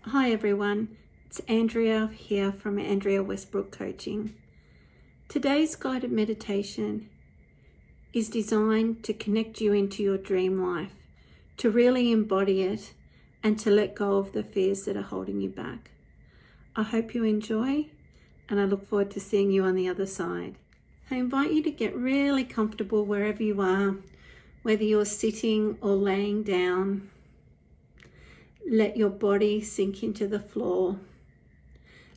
Hi everyone, it's Andrea here from Andrea Westbrook Coaching. Today's guided meditation is designed to connect you into your dream life, to really embody it and to let go of the fears that are holding you back. I hope you enjoy and I look forward to seeing you on the other side. I invite you to get really comfortable wherever you are, whether you're sitting or laying down. Let your body sink into the floor.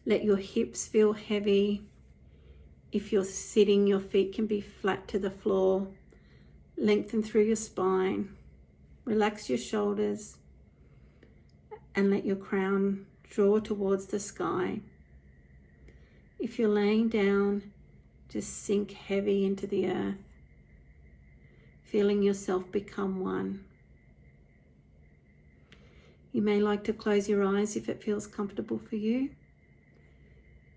Let your hips feel heavy. If you're sitting, your feet can be flat to the floor. Lengthen through your spine. Relax your shoulders and let your crown draw towards the sky. If you're laying down, just sink heavy into the earth, feeling yourself become one. You may like to close your eyes if it feels comfortable for you.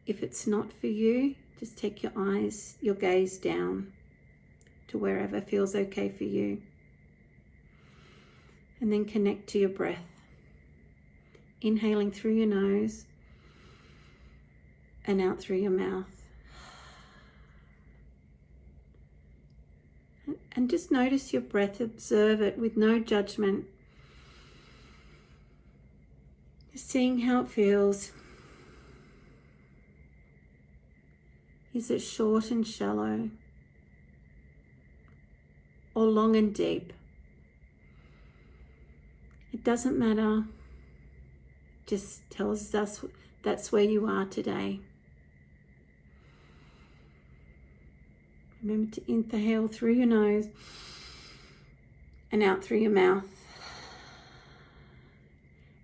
If it's not for you, just take your gaze down to wherever feels okay for you. And then connect to your breath. Inhaling through your nose and out through your mouth. And just notice your breath, observe it with no judgment. Seeing how it feels. Is it short and shallow or long and deep? It doesn't matter. Just tells us that's where you are today. Remember to inhale through your nose and out through your mouth.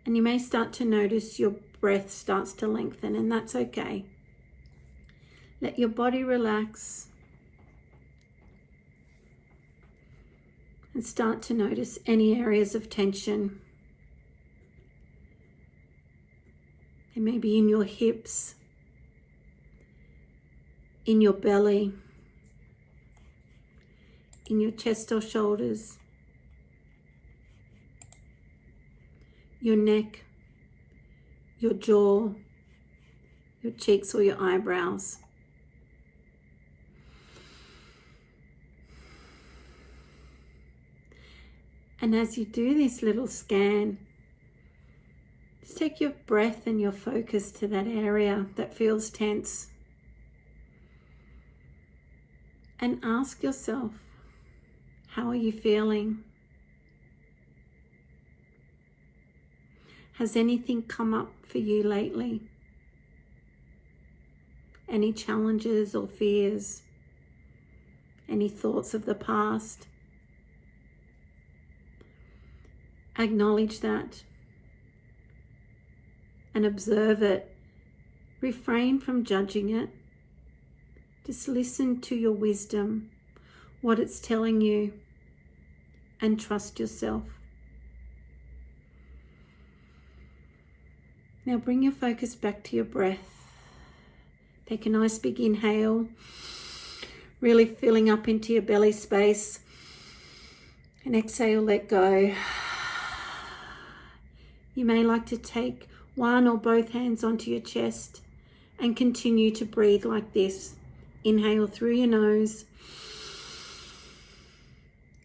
And you may start to notice your breath starts to lengthen, and that's okay. Let your body relax and start to notice any areas of tension. They may be in your hips, in your belly, in your chest or shoulders, your neck, your jaw, your cheeks or your eyebrows. And as you do this little scan, just take your breath and your focus to that area that feels tense. And ask yourself, how are you feeling? Has anything come up for you lately? Any challenges or fears? Any thoughts of the past? Acknowledge that and observe it. Refrain from judging it. Just listen to your wisdom, what it's telling you, and trust yourself. Now bring your focus back to your breath. Take a nice big inhale, really filling up into your belly space. And exhale, let go. You may like to take one or both hands onto your chest and continue to breathe like this. Inhale through your nose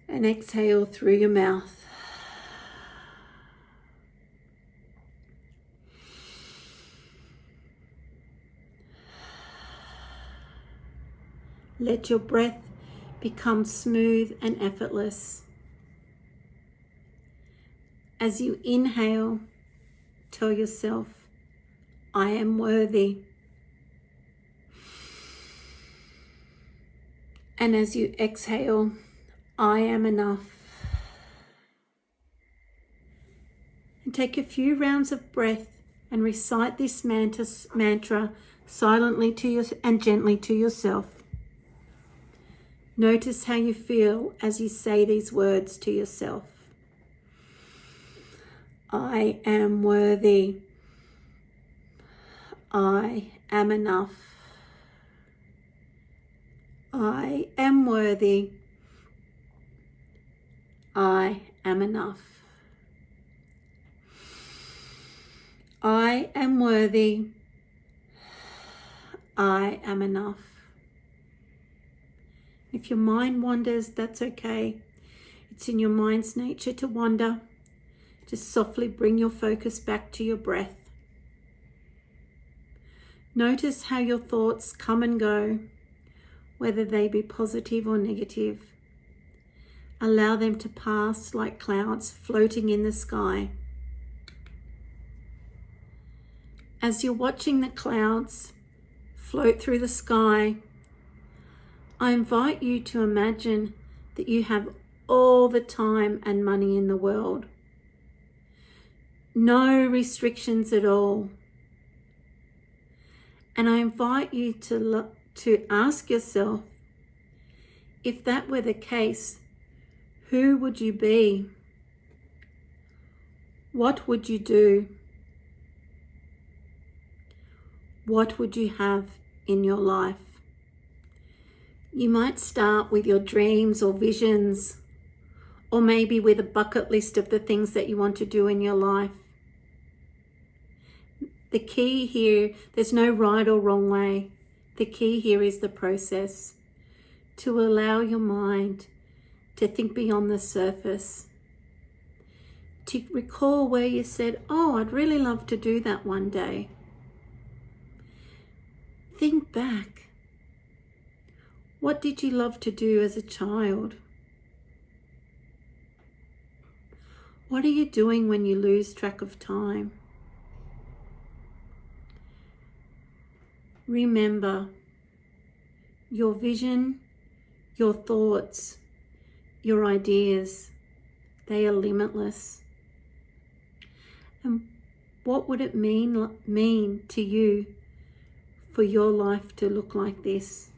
and exhale through your mouth. Let your breath become smooth and effortless. As you inhale, tell yourself, I am worthy. And as you exhale, I am enough. And take a few rounds of breath and recite this mantra silently and gently to yourself. Notice how you feel as you say these words to yourself. I am worthy. I am enough. I am worthy. I am enough. I am worthy. I am enough. If your mind wanders, that's okay. It's in your mind's nature to wander. Just softly bring your focus back to your breath. Notice how your thoughts come and go, whether they be positive or negative. Allow them to pass like clouds floating in the sky. As you're watching the clouds float through the sky, I invite you to imagine that you have all the time and money in the world. No restrictions at all. And I invite you to ask yourself, if that were the case, who would you be? What would you do? What would you have in your life? You might start with your dreams or visions, or maybe with a bucket list of the things that you want to do in your life. The key here, there's no right or wrong way. The key here is the process, to allow your mind to think beyond the surface, to recall where you said, oh, I'd really love to do that one day. Think back. What did you love to do as a child? What are you doing when you lose track of time? Remember, your vision, your thoughts, your ideas, they are limitless. And what would it mean to you for your life to look like this?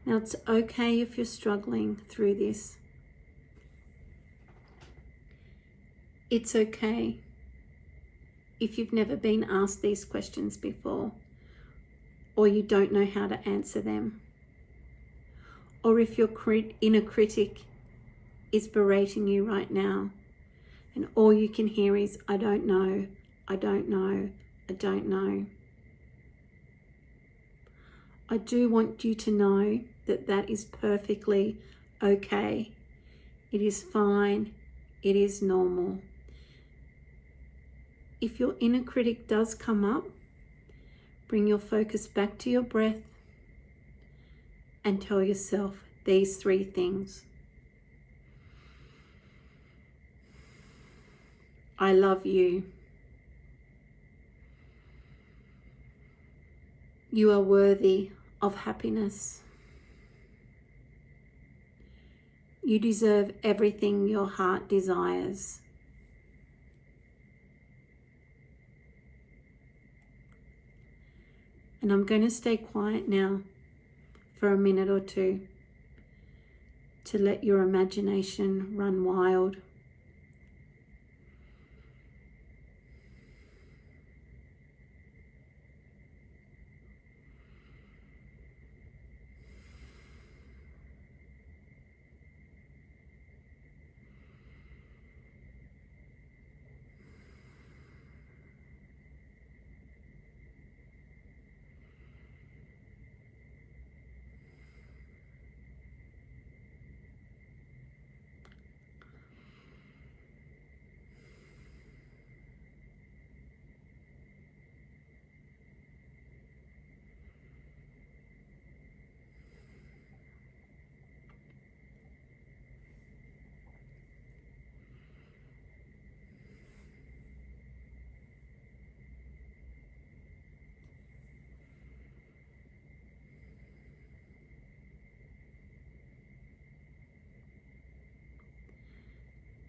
Now, it's okay if you're struggling through this. It's okay if you've never been asked these questions before, or you don't know how to answer them, or if your inner critic is berating you right now, and all you can hear is, I don't know, I don't know, I don't know. I do want you to know that that is perfectly okay. It is fine. It is normal. If your inner critic does come up, bring your focus back to your breath and tell yourself these 3 things. I love you. You are worthy of happiness. You deserve everything your heart desires. And I'm going to stay quiet now for a minute or two to let your imagination run wild.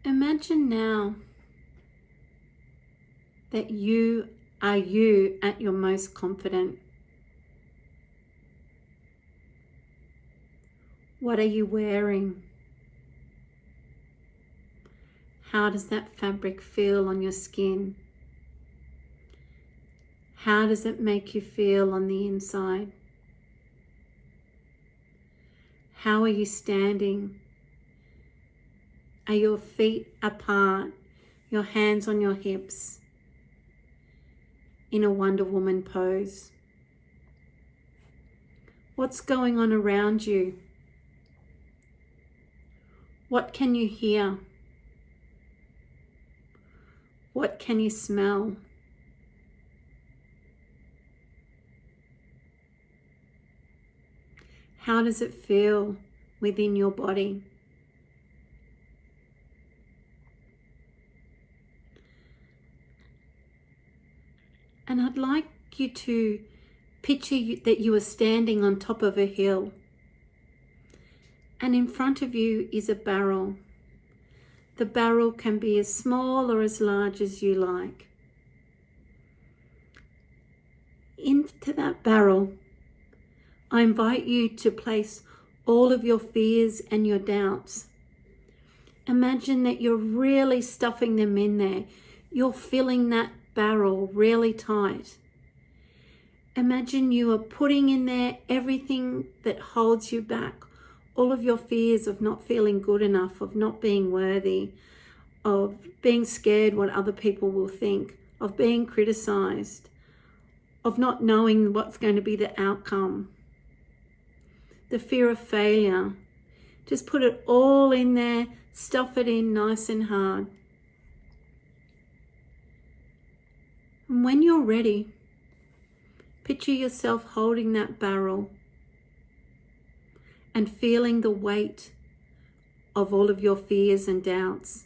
Imagine now that you are you at your most confident. What are you wearing? How does that fabric feel on your skin? How does it make you feel on the inside? How are you standing? Are your feet apart? your hands on your hips in a Wonder Woman pose. What's going on around you? What can you hear? What can you smell? How does it feel within your body? And I'd like you to picture that you are standing on top of a hill, and in front of you is a barrel. The barrel can be as small or as large as you like. Into that barrel, I invite you to place all of your fears and your doubts. Imagine that you're really stuffing them in there. You're filling that barrel really tight. Imagine you are putting in there everything that holds you back. All of your fears of not feeling good enough, of not being worthy, of being scared what other people will think, of being criticized, of not knowing what's going to be the outcome, the fear of failure. Just put it all in there, stuff it in nice and hard. And when you're ready, picture yourself holding that barrel and feeling the weight of all of your fears and doubts.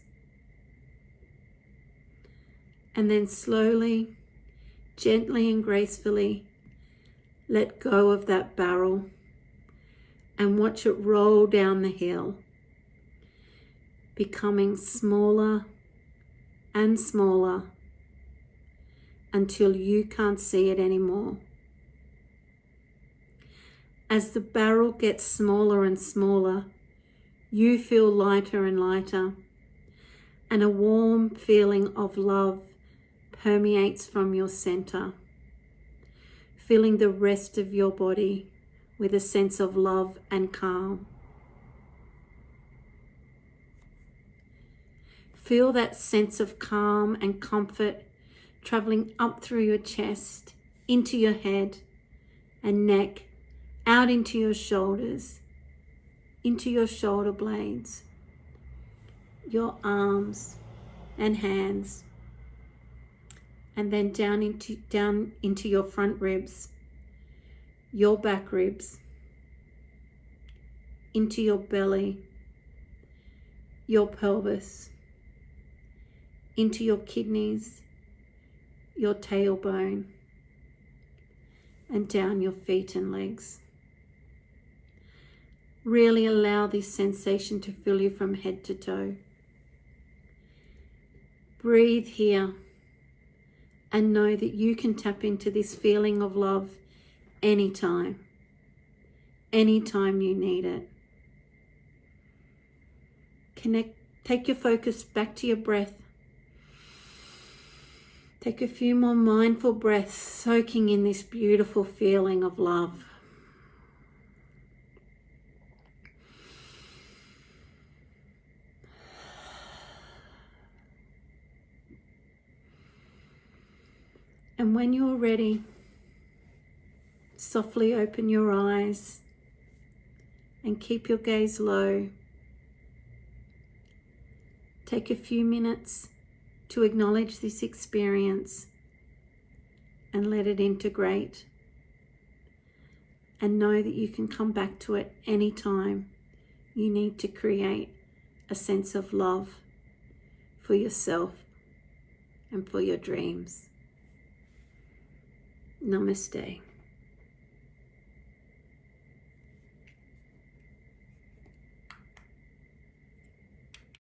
And then slowly, gently and gracefully let go of that barrel and watch it roll down the hill, becoming smaller and smaller until you can't see it anymore. As the barrel gets smaller and smaller, you feel lighter and lighter, and a warm feeling of love permeates from your center, filling the rest of your body with a sense of love and calm. Feel that sense of calm and comfort traveling up through your chest, into your head and neck, out into your shoulders, into your shoulder blades, your arms and hands, and then down into your front ribs, your back ribs, into your belly, your pelvis, into your kidneys, your tailbone, and down your feet and legs. Really allow this sensation to fill you from head to toe. Breathe here and know that you can tap into this feeling of love anytime you need it. Take your focus back to your breath. Take a few more mindful breaths, soaking in this beautiful feeling of love. And when you're ready, softly open your eyes and keep your gaze low. Take a few minutes to acknowledge this experience and let it integrate. And know that you can come back to it anytime you need to create a sense of love for yourself and for your dreams. Namaste.